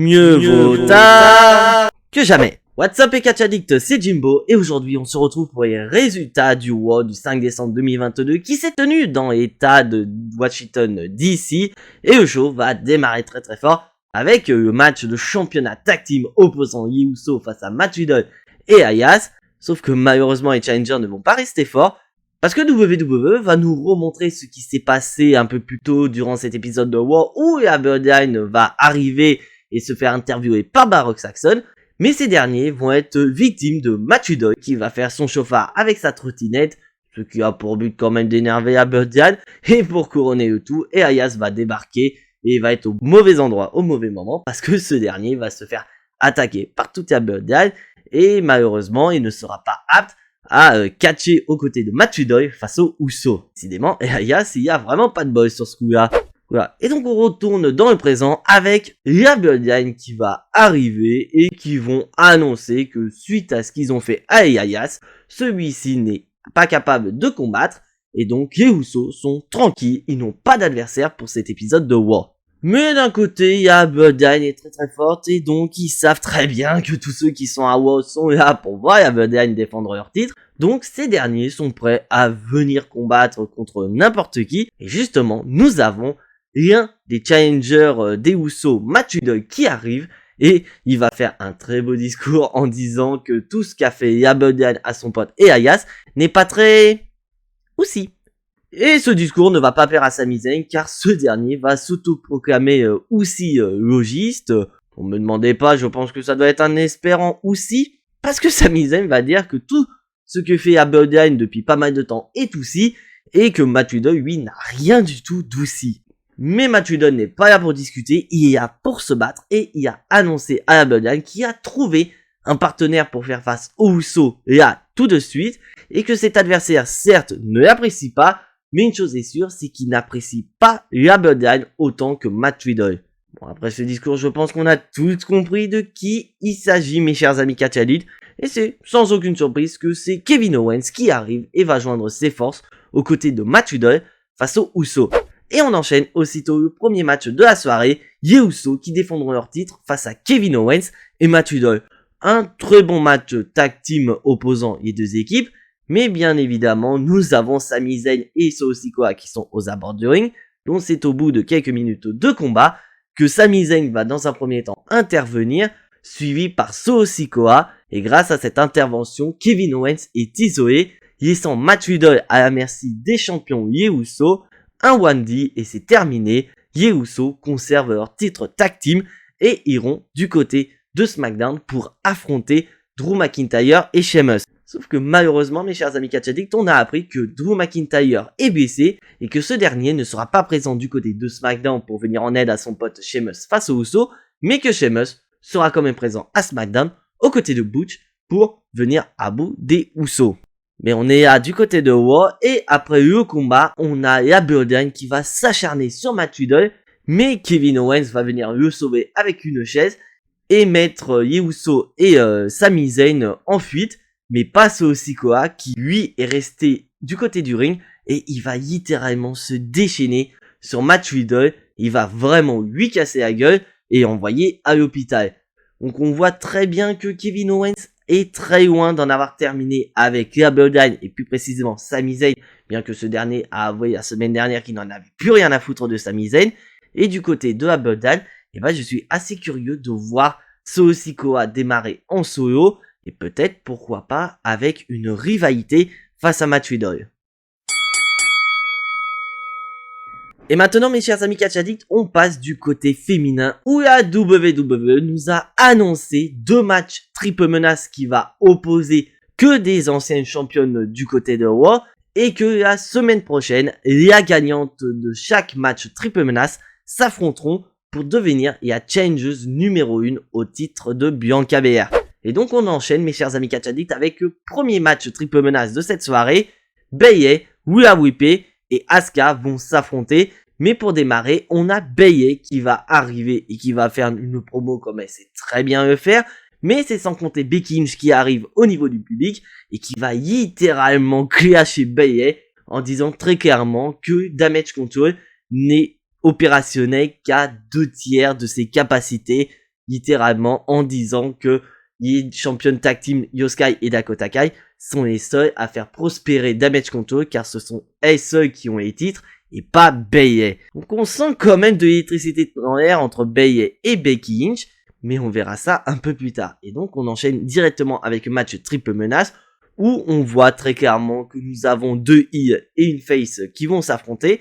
Mieux vaut tard que jamais. What's up et Catch Addict, c'est Jimbo et aujourd'hui on se retrouve pour les résultats du WOW du 5 décembre 2022 qui s'est tenu dans l'état de Washington DC et le show va démarrer très fort avec le match de championnat tag team opposant Jey Uso face à Matt Riddle et Ayaz, sauf que malheureusement les challengers ne vont pas rester forts parce que WWE va nous remontrer ce qui s'est passé un peu plus tôt durant cet épisode de WOW où Aberdeen va arriver et se faire interviewer par Baroque Saxon. Mais ces derniers vont être victimes de Matt Riddle qui va faire son chauffard avec sa trottinette, ce qui a pour but quand même d'énerver Aberdeen. Et pour couronner le tout, Ayaz va débarquer et va être au mauvais endroit au mauvais moment parce que ce dernier va se faire attaquer par tout Aberdeen et malheureusement il ne sera pas apte à catcher aux côtés de Matt Riddle face aux Usos. Décidément, Ayaz, il y a vraiment pas de bol sur ce coup-là. Voilà. Et donc on retourne dans le présent avec Aberdeen qui va arriver et qui vont annoncer que suite à ce qu'ils ont fait à Ayaz, celui-ci n'est pas capable de combattre et donc les Usos sont tranquilles, ils n'ont pas d'adversaire pour cet épisode de WOW. Mais d'un côté, Aberdeen est très forte et donc ils savent très bien que tous ceux qui sont à WOW sont là pour voir Aberdeen défendre leur titre. Donc ces derniers sont prêts à venir combattre contre n'importe qui et justement nous avons l'un des challengers des Usos, Matt Riddle, qui arrive et il va faire un très beau discours en disant que tout ce qu'a fait Aberdeen à son pote et Ayaz n'est pas très aussi. Et ce discours ne va pas plaire à Sami Zayn car ce dernier va s'autoproclamer aussi logiste. On me demandait pas, je pense que ça doit être un espérant aussi parce que Sami Zayn va dire que tout ce que fait Aberdeen depuis pas mal de temps est aussi et que Matt Riddle lui n'a rien du tout d'aussi. Mais Matt Riddle n'est pas là pour discuter, il est là pour se battre et il a annoncé à Aberdeen qu'il a trouvé un partenaire pour faire face aux Usos là tout de suite et que cet adversaire certes ne l'apprécie pas, mais une chose est sûre, c'est qu'il n'apprécie pas Aberdeen autant que Matt Riddle. Bon, après ce discours, je pense qu'on a tous compris de qui il s'agit, mes chers amis Catch Addict, et c'est sans aucune surprise que c'est Kevin Owens qui arrive et va joindre ses forces aux côtés de Matt Riddle face aux Usos. Et on enchaîne aussitôt le premier match de la soirée, Jey Uso qui défendront leur titre face à Kevin Owens et Matt Riddle. Un très bon match tag team opposant les deux équipes, mais bien évidemment nous avons Sami Zayn et Solo Sikoa qui sont aux abords du ring, donc c'est au bout de quelques minutes de combat que Sami Zayn va dans un premier temps intervenir, suivi par Solo Sikoa, et grâce à cette intervention, Kevin Owens est isolé, laissant Matt Riddle à la merci des champions Jey Uso. Un 1D et c'est terminé, Jey Uso conservent leur titre tag team et iront du côté de SmackDown pour affronter Drew McIntyre et Sheamus. Sauf que malheureusement mes chers amis Catch Addict, on a appris que Drew McIntyre est blessé et que ce dernier ne sera pas présent du côté de SmackDown pour venir en aide à son pote Sheamus face aux Usos, mais que Sheamus sera quand même présent à SmackDown aux côtés de Butch pour venir à bout des Usos. Mais on est du côté de WOW et après le combat, on a Aberdeen qui va s'acharner sur Matt Riddle, mais Kevin Owens va venir le sauver avec une chaise et mettre Jey Uso et Sami Zayn en fuite, mais pas Solo Sikoa qui lui est resté du côté du ring et il va littéralement se déchaîner sur Matt Riddle, il va vraiment lui casser la gueule et envoyer à l'hôpital. Donc on voit très bien que Kevin Owens est très loin d'en avoir terminé avec Aberdeen et plus précisément Sami Zayn, bien que ce dernier a avoué la semaine dernière qu'il n'en avait plus rien à foutre de Sami Zayn. Et du côté de Aberdeen, je suis assez curieux de voir Solo Sikoa démarrer en solo et peut-être pourquoi pas avec une rivalité face à Matt Riddle. Et maintenant mes chers amis Catch Addict, on passe du côté féminin où la WWE nous a annoncé 2 matchs triple menace qui va opposer que des anciennes championnes du côté de WOW et que la semaine prochaine, les gagnantes de chaque match triple menace s'affronteront pour devenir la challengeuse numéro 1 au titre de Bianca Belair. Et donc on enchaîne mes chers amis Catch Addict avec le premier match triple menace de cette soirée. Bayley, Rhea Ripley et Asuka vont s'affronter, mais pour démarrer, on a Bayley qui va arriver et qui va faire une promo comme elle sait très bien le faire, mais c'est sans compter Becky Lynch qui arrive au niveau du public et qui va littéralement clasher Bayley en disant très clairement que Damage Control n'est opérationnel qu'à 2/3 de ses capacités. littéralement en disant que les championnes tag team Yoskai et Dakota Kai sont les seuls à faire prospérer Damage Control car ce sont elles seules qui ont les titres et pas Bayley. Donc on sent quand même de l'électricité dans l'air entre Bayley et Becky Lynch, mais on verra ça un peu plus tard. Et donc on enchaîne directement avec un match triple menace où on voit très clairement que nous avons deux heels et une face qui vont s'affronter.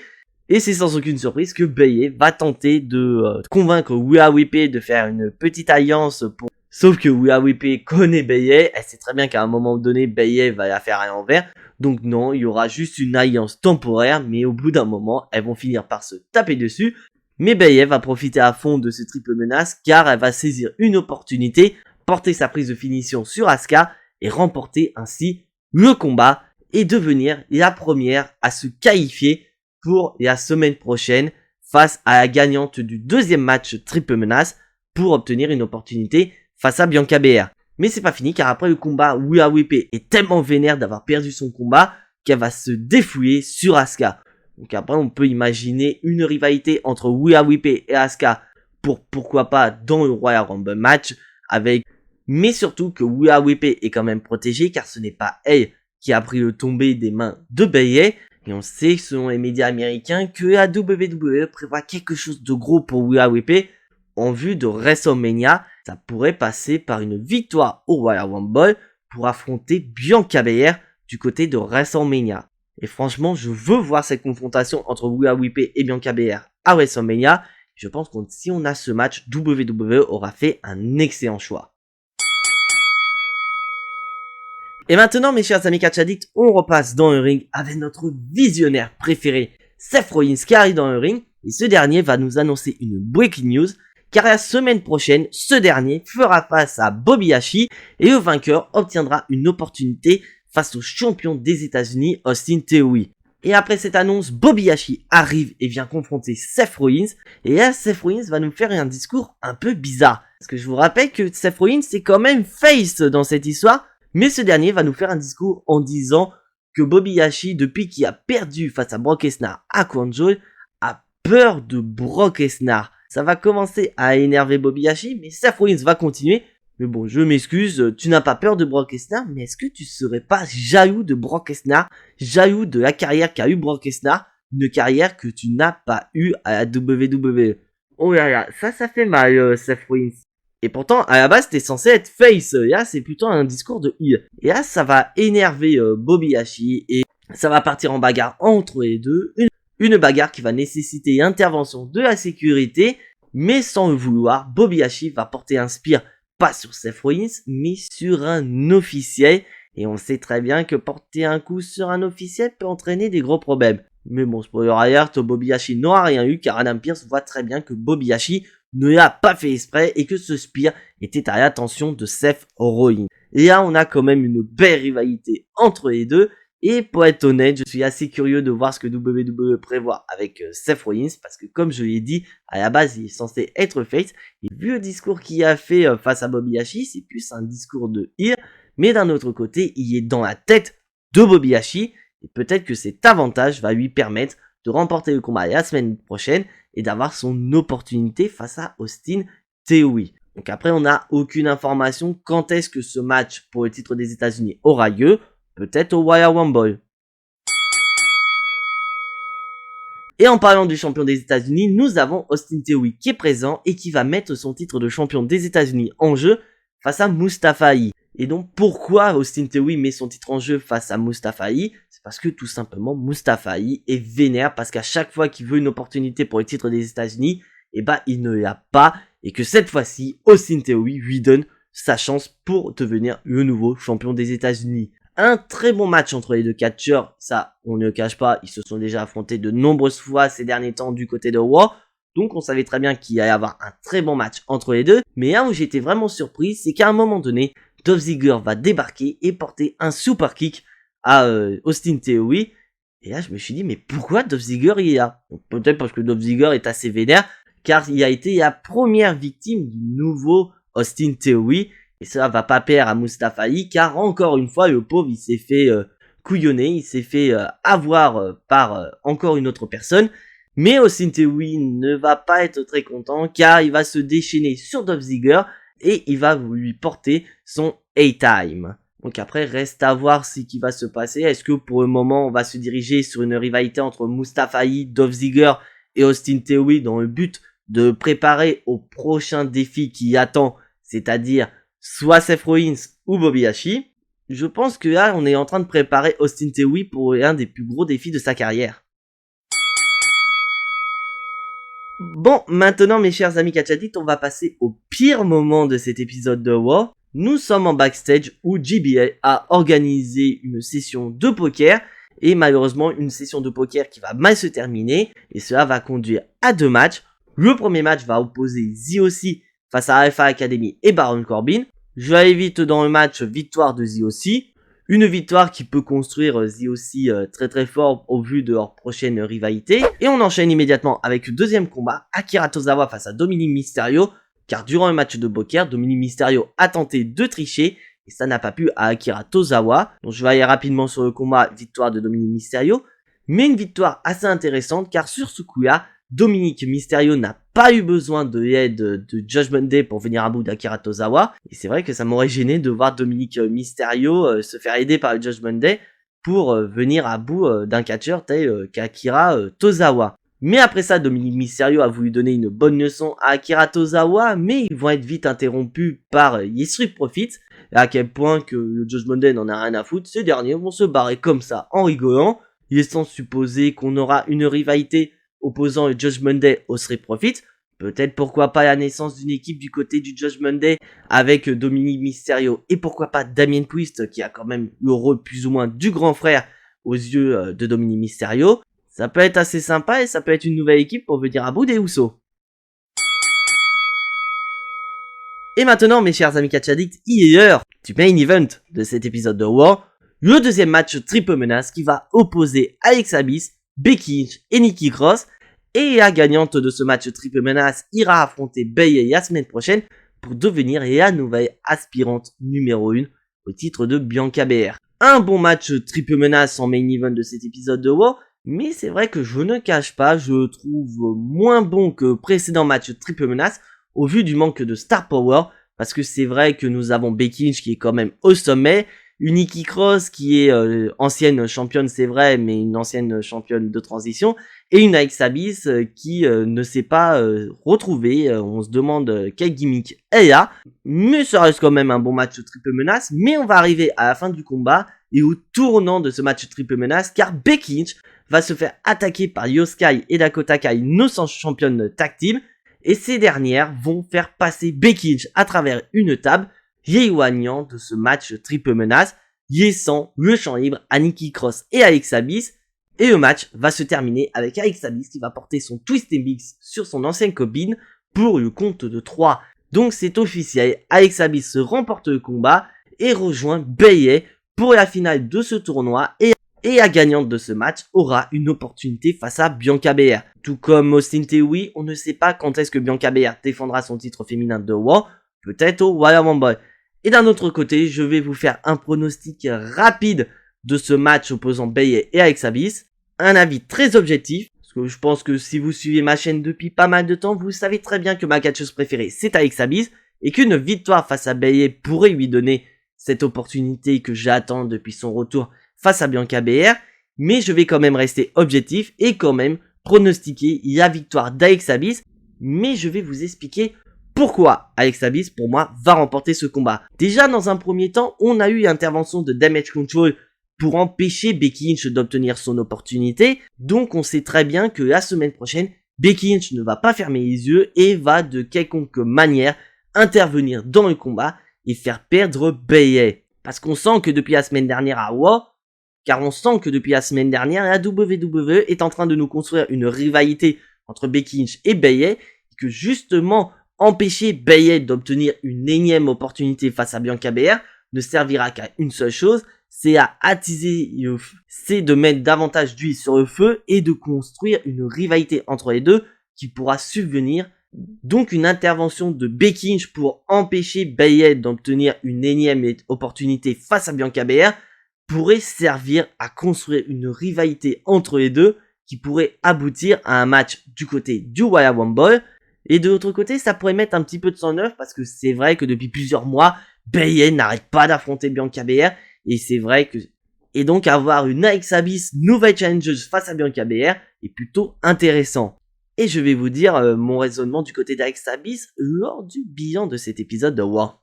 Et c'est sans aucune surprise que Bayley va tenter de convaincre Rhea Ripley de faire une petite alliance pour... Sauf que Rhea Ripley connaît Bayley, elle sait très bien qu'à un moment donné, Bayley va la faire à l'envers. Donc non, il y aura juste une alliance temporaire, mais au bout d'un moment, elles vont finir par se taper dessus. Mais Bayley va profiter à fond de ce triple menace, car elle va saisir une opportunité, porter sa prise de finition sur Asuka, et remporter ainsi le combat, et devenir la première à se qualifier pour la semaine prochaine face à la gagnante du deuxième match triple menace pour obtenir une opportunité face à Bianca Belair. Mais c'est pas fini car après le combat, Rhea Ripley est tellement vénère d'avoir perdu son combat qu'elle va se défouler sur Asuka. Donc après on peut imaginer une rivalité entre Rhea Ripley et Asuka pour pourquoi pas dans le Royal Rumble match avec... Mais surtout que Rhea Ripley est quand même protégée car ce n'est pas elle qui a pris le tombé des mains de Bayley. Et on sait, selon les médias américains, que la WWE prévoit quelque chose de gros pour Rhea Ripley en vue de WrestleMania. Ça pourrait passer par une victoire au Royal Rumble pour affronter Bianca Belair du côté de WrestleMania. Et franchement, je veux voir cette confrontation entre Rhea Ripley et Bianca Belair à WrestleMania. Je pense que si on a ce match, WWE aura fait un excellent choix. Et maintenant, mes chers amis catch addicts, on repasse dans le ring avec notre visionnaire préféré, Seth Rollins, qui arrive dans le ring. Et ce dernier va nous annoncer une breaking news, car la semaine prochaine, ce dernier fera face à Bobby Lashley et le vainqueur obtiendra une opportunité face au champion des États-Unis, Austin Theory. Et après cette annonce, Bobby Lashley arrive et vient confronter Seth Rollins. Et là, Seth Rollins va nous faire un discours un peu bizarre. Parce que je vous rappelle que Seth Rollins c'est quand même face dans cette histoire. Mais ce dernier va nous faire un discours en disant que Bobby Lashley, depuis qu'il a perdu face à Brock Lesnar à Crown Jewel, a peur de Brock Lesnar. Ça va commencer à énerver Bobby Lashley, mais Seth Rollins va continuer. Mais bon, je m'excuse, tu n'as pas peur de Brock Lesnar, mais est-ce que tu serais pas jaloux de Brock Lesnar, jaloux de la carrière qu'a eu Brock Lesnar, une carrière que tu n'as pas eue à la WWE? Oh là là, ça fait mal, Seth Rollins. Et pourtant, à la base, t'es censé être face. Et là, c'est plutôt un discours de heel. Et là, ça va énerver Bobby Lashley. Et ça va partir en bagarre entre les deux. Une bagarre qui va nécessiter l'intervention de la sécurité. Mais sans le vouloir, Bobby Lashley va porter un spear, pas sur Seth Rollins, mais sur un officiel. Et on sait très bien que porter un coup sur un officiel peut entraîner des gros problèmes. Mais bon, spoiler alert, Bobby Lashley n'aura rien eu, car Adam Pearce voit très bien que Bobby Lashley ne l'a pas fait exprès et que ce spear était à l'attention de Seth Rollins. Et là, on a quand même une belle rivalité entre les deux. Et pour être honnête, je suis assez curieux de voir ce que WWE prévoit avec Seth Rollins, parce que comme je l'ai dit, à la base, il est censé être face. Et vu le discours qu'il a fait face à Bobby Lashley, c'est plus un discours de heel. Mais d'un autre côté, il est dans la tête de Bobby Lashley. Et peut-être que cet avantage va lui permettre de remporter le combat la semaine prochaine et d'avoir son opportunité face à Austin Theory. Donc après, on n'a aucune information quand est-ce que ce match pour le titre des États-Unis aura lieu. Peut-être au Royal Rumble. Et en parlant du champion des États-Unis, nous avons Austin Theory qui est présent et qui va mettre son titre de champion des États-Unis en jeu face à Mustafa Ali. Et donc pourquoi Austin Theory met son titre en jeu face à Mustafa Ali? C'est parce que tout simplement Mustafa Ali est vénère parce qu'à chaque fois qu'il veut une opportunité pour le titre des États-Unis, et bah il ne l'a pas et que cette fois-ci Austin Theory lui donne sa chance pour devenir le nouveau champion des États-Unis. Un très bon match entre les deux catcheurs, ça on ne le cache pas, ils se sont déjà affrontés de nombreuses fois ces derniers temps du côté de Raw. Donc on savait très bien qu'il allait y avoir un très bon match entre les deux. Mais là où j'étais vraiment surpris, c'est qu'à un moment donné, Dolph Ziggler va débarquer et porter un super kick à Austin Theory. Et là je me suis dit mais pourquoi Dolph Ziggler il est là? Peut-être parce que Dolph Ziggler est assez vénère, car il a été la première victime du nouveau Austin Theory. Et cela va pas plaire à Mustafa Ali, car encore une fois le pauvre il s'est fait couillonner, il s'est fait avoir par encore une autre personne. Mais Austin Theory ne va pas être très content car il va se déchaîner sur Dolph Ziggler et il va lui porter son A-Time. Donc après, reste à voir ce qui va se passer. Est-ce que pour le moment, on va se diriger sur une rivalité entre Mustafa Ali, Dolph Ziggler et Austin Theory dans le but de préparer au prochain défi qui attend, c'est-à-dire soit Seth Rollins ou Bobby Lashley? Je pense que là, on est en train de préparer Austin Theory pour un des plus gros défis de sa carrière. Bon, maintenant mes chers amis Catch Addict, on va passer au pire moment de cet épisode de Raw. Nous sommes en backstage où JBL a organisé une session de poker et malheureusement une session de poker qui va mal se terminer et cela va conduire à 2 matchs. Le premier match va opposer ZOC face à Alpha Academy et Baron Corbin. Je vais aller vite dans le match, victoire de ZOC. Une victoire qui peut construire ZOC très très fort au vu de leur prochaine rivalité. Et on enchaîne immédiatement avec le deuxième combat, Akira Tozawa face à Dominic Mysterio. Car durant le match de poker, Dominic Mysterio a tenté de tricher et ça n'a pas plu à Akira Tozawa. Donc je vais aller rapidement sur le combat, victoire de Dominic Mysterio. Mais une victoire assez intéressante car sur ce coup-là, Dominic Mysterio n'a pas eu besoin de l'aide de Judgment Day pour venir à bout d'Akira Tozawa. Et c'est vrai que ça m'aurait gêné de voir Dominic Mysterio se faire aider par le Judgment Day pour venir à bout d'un catcheur tel qu'Akira Tozawa. Mais après ça, Dominic Mysterio a voulu donner une bonne leçon à Akira Tozawa, mais ils vont être vite interrompus par Street Profits. À quel point que le Judgment Day n'en a rien à foutre, ces derniers vont se barrer comme ça en rigolant, laissant supposer qu'on aura une rivalité opposant le Judgment Day au Street Profits. Peut-être pourquoi pas la naissance d'une équipe du côté du Judgment Day avec Dominic Mysterio et pourquoi pas Damien Priest qui a quand même le rôle plus ou moins du grand frère aux yeux de Dominic Mysterio. Ça peut être assez sympa et ça peut être une nouvelle équipe pour venir à bout des Usos. Et maintenant mes chers amis Catch Addict, il est l'heure du main event de cet épisode de Raw. Le deuxième match triple menace qui va opposer Alexa Bliss, Becky Lynch et Nikki Cross. Et la gagnante de ce match triple menace ira affronter Bayley la semaine prochaine pour devenir la nouvelle aspirante numéro 1 au titre de Bianca Belair. Un bon match triple menace en main event de cet épisode de Raw, mais c'est vrai que je ne cache pas, je trouve moins bon que précédent match triple menace au vu du manque de star power, parce que c'est vrai que nous avons Becky Lynch qui est quand même au sommet, une Nikki Cross qui est ancienne championne, c'est vrai, mais une ancienne championne de transition, et une Alexa Bliss qui ne s'est pas retrouvée. On se demande quel gimmick elle a, mais ça reste quand même un bon match triple menace. Mais on va arriver à la fin du combat et au tournant de ce match triple menace, car Becky Lynch va se faire attaquer par Io Sky et Dakota Kai, nos championnes tag team, et ces dernières vont faire passer Becky Lynch à travers une table, l'éloignant de ce match triple menace, laissant le champ libre à Nikki Cross et Alexa Bliss. Et le match va se terminer avec Alexa Bliss qui va porter son Twisted Mix sur son ancienne copine pour le compte de 3. Donc c'est officiel, Alexa Bliss remporte le combat et rejoint Bayley pour la finale de ce tournoi. Et la gagnante de ce match aura une opportunité face à Bianca Belair. Tout comme Austin Theory, on ne sait pas quand est-ce que Bianca Belair défendra son titre féminin de Raw, peut-être au Royal Rumble. Et d'un autre côté, je vais vous faire un pronostic rapide de ce match opposant Bayley et Alexa Bliss. Un avis très objectif, parce que je pense que si vous suivez ma chaîne depuis pas mal de temps, vous savez très bien que ma catcheuse préférée c'est Alexa Bliss, et qu'une victoire face à Bayley pourrait lui donner cette opportunité que j'attends depuis son retour face à Bianca Belair, mais je vais quand même rester objectif et quand même pronostiquer la victoire d'Alexa Bliss, mais je vais vous expliquer pourquoi Alexa Bliss, pour moi, va remporter ce combat. Déjà, dans un premier temps, on a eu l'intervention de Damage Control pour empêcher Becky Lynch d'obtenir son opportunité, donc on sait très bien que la semaine prochaine, Becky Lynch ne va pas fermer les yeux et va de quelconque manière intervenir dans le combat et faire perdre Bayley. Parce qu'on sent que depuis la semaine dernière à Raw, la WWE est en train de nous construire une rivalité entre Becky Lynch et Bayley, et que justement empêcher Bayley d'obtenir une énième opportunité face à Bianca Belair ne servira qu'à une seule chose, c'est à attiser le feu, c'est de mettre davantage d'huile sur le feu et de construire une rivalité entre les deux qui pourra subvenir. Donc une intervention de Becky Lynch pour empêcher Bayley d'obtenir une énième opportunité face à Bianca Belair pourrait servir à construire une rivalité entre les deux qui pourrait aboutir à un match du côté du Royal Rumble. Et de l'autre côté, ça pourrait mettre un petit peu de sang neuf parce que c'est vrai que depuis plusieurs mois, Bayley n'arrête pas d'affronter Bianca Belair. Et c'est vrai que... Et donc avoir une Alexa Bliss nouvelle challengeuse face à Bianca Belair est plutôt intéressant. Et je vais vous dire mon raisonnement du côté d'Alexa Bliss lors du bilan de cet épisode de Raw.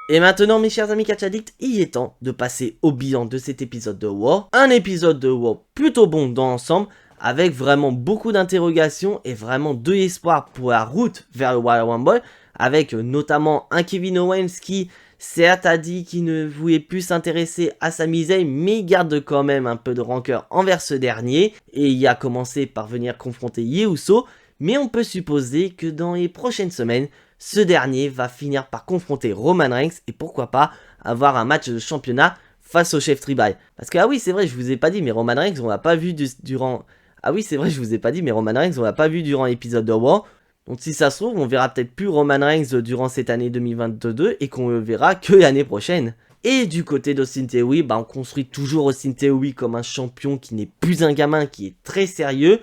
Et maintenant mes chers amis Catch Addict, il est temps de passer au bilan de cet épisode de Raw. Un épisode de Raw plutôt bon dans l'ensemble, avec vraiment beaucoup d'interrogations et vraiment de l'espoir pour la route vers le Royal Rumble, avec notamment un Kevin Owens qui certes a dit qu'il ne voulait plus s'intéresser à Sami Zayn, mais il garde quand même un peu de rancœur envers ce dernier, et il a commencé par venir confronter Jey Uso, mais on peut supposer que dans les prochaines semaines, ce dernier va finir par confronter Roman Reigns, et pourquoi pas avoir un match de championnat face au chef tribal. Parce que ah oui c'est vrai, je vous ai pas dit, mais Roman Reigns on l'a pas vu durant... Ah oui c'est vrai, je vous ai pas dit, mais Roman Reigns on l'a pas vu durant l'épisode de Raw. Donc si ça se trouve, on verra peut-être plus Roman Reigns durant cette année 2022 et qu'on le verra que l'année prochaine. Et du côté d'Austin Theory, on construit toujours Austin Theory comme un champion qui n'est plus un gamin, qui est très sérieux.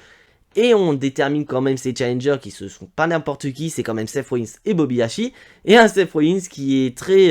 Et on détermine quand même ses challengers qui ne sont pas n'importe qui, c'est quand même Seth Rollins et Bobby Lashley. Et un Seth Rollins qui est très...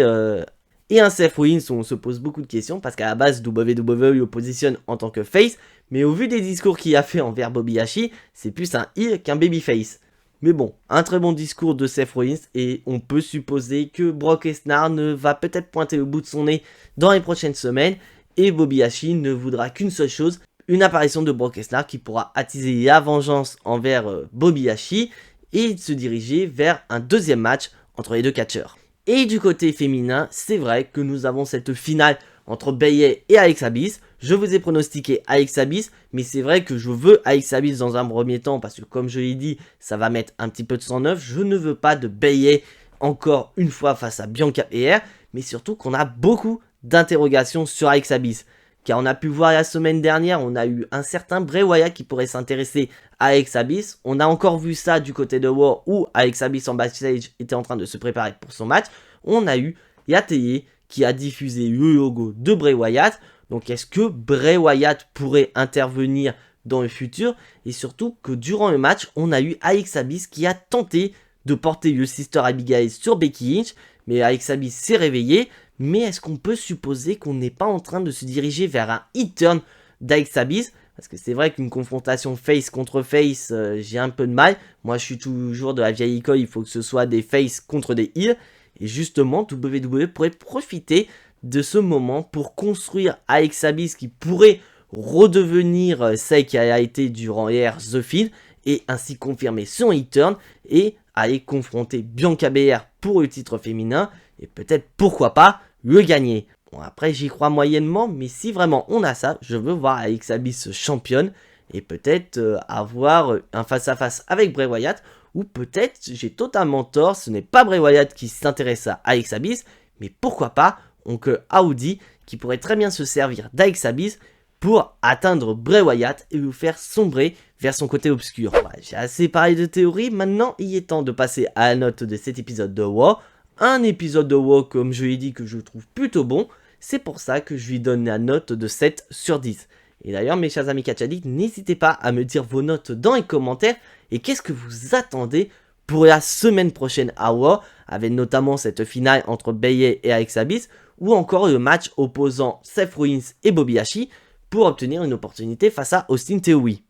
Et un Seth Rollins où on se pose beaucoup de questions parce qu'à la base WWE le positionne en tant que face. Mais au vu des discours qu'il a fait envers Bobby Lashley, c'est plus un heel qu'un babyface. Mais bon, un très bon discours de Seth Rollins et on peut supposer que Brock Lesnar ne va peut-être pointer le bout de son nez dans les prochaines semaines et Bobby Lashley ne voudra qu'une seule chose, une apparition de Brock Lesnar qui pourra attiser la vengeance envers Bobby Lashley et se diriger vers un deuxième match entre les deux catcheurs. Et du côté féminin, c'est vrai que nous avons cette finale entre Bayley et Alexa Bliss. Je vous ai pronostiqué Alexa Bliss, mais c'est vrai que je veux Alexa Bliss dans un premier temps parce que comme je l'ai dit, ça va mettre un petit peu de sang neuf. Je ne veux pas de Bayley encore une fois face à Bianca Belair, mais surtout qu'on a beaucoup d'interrogations sur Alexa Bliss. Car on a pu voir la semaine dernière, on a eu un certain Bray Wyatt qui pourrait s'intéresser à Alexa Bliss. On a encore vu ça du côté de Raw où Alexa Bliss en backstage était en train de se préparer pour son match. On a eu la télé qui a diffusé le logo de Bray Wyatt. Donc est-ce que Bray Wyatt pourrait intervenir dans le futur? Et surtout que durant le match, on a eu Alexa Bliss qui a tenté de porter le Sister Abigail sur Becky Lynch. Mais Alexa Bliss s'est réveillée. Mais est-ce qu'on peut supposer qu'on n'est pas en train de se diriger vers un hit turn d'Alexa Bliss? Parce que c'est vrai qu'une confrontation face contre face, j'ai un peu de mal. Moi je suis toujours de la vieille école, il faut que ce soit des face contre des heels. Et justement, WWE pourrait profiter de ce moment pour construire Alexa Bliss qui pourrait redevenir celle qui a été durant l'ère The Fiend et ainsi confirmer son hit turn et aller confronter Bianca Belair pour le titre féminin et peut-être pourquoi pas le gagner. Bon après j'y crois moyennement, mais si vraiment on a ça, je veux voir Alexa Bliss championne et peut-être avoir un face à face avec Bray Wyatt. Ou peut-être j'ai totalement tort, ce n'est pas Bray Wyatt qui s'intéresse à Alexa Bliss, mais pourquoi pas Oncle Audi qui pourrait très bien se servir d'Alexa Bliss pour atteindre Bray Wyatt et le faire sombrer vers son côté obscur. Voilà, j'ai assez parlé de théorie, maintenant il est temps de passer à la note de cet épisode de Raw. Un épisode de Raw comme je l'ai dit que je trouve plutôt bon, c'est pour ça que je lui donne la note de 7 sur 10. Et d'ailleurs mes chers amis Catch Addict, n'hésitez pas à me dire vos notes dans les commentaires. Et qu'est-ce que vous attendez pour la semaine prochaine à Raw, avec notamment cette finale entre Bayley et Alexa Bliss, ou encore le match opposant Seth Rollins et Bobby Lashley pour obtenir une opportunité face à Austin Theory.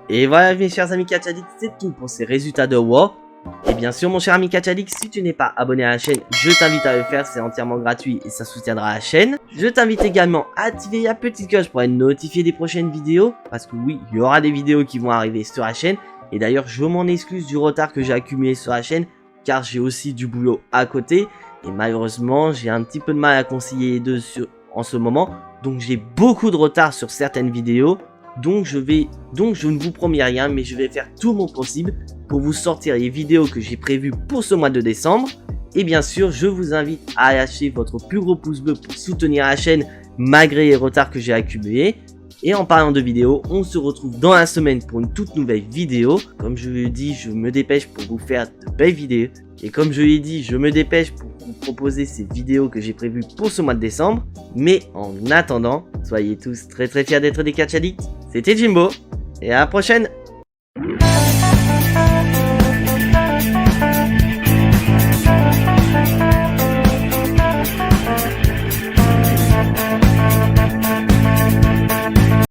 Et voilà mes chers amis Catch Addict, c'est tout pour ces résultats de Raw. Et bien sûr mon cher ami Catch Addict, si tu n'es pas abonné à la chaîne, je t'invite à le faire, c'est entièrement gratuit et ça soutiendra la chaîne. Je t'invite également à activer la petite cloche pour être notifié des prochaines vidéos, parce que oui, il y aura des vidéos qui vont arriver sur la chaîne. Et d'ailleurs, je m'en excuse du retard que j'ai accumulé sur la chaîne, car j'ai aussi du boulot à côté. Et malheureusement, j'ai un petit peu de mal à concilier les deux en ce moment. Donc j'ai beaucoup de retard sur certaines vidéos. Donc je ne vous promets rien, mais je vais faire tout mon possible pour vous sortir les vidéos que j'ai prévues pour ce mois de décembre. Et bien sûr, je vous invite à lâcher votre plus gros pouce bleu pour soutenir la chaîne malgré les retards que j'ai accumulés. Et en parlant de vidéos, on se retrouve dans la semaine pour une toute nouvelle vidéo. Comme je l'ai dit, je me dépêche pour vous faire de belles vidéos. Et comme je l'ai dit, je me dépêche pour vous proposer ces vidéos que j'ai prévues pour ce mois de décembre. Mais en attendant, soyez tous très fiers d'être des catch addicts. C'était Jimbo, et à la prochaine!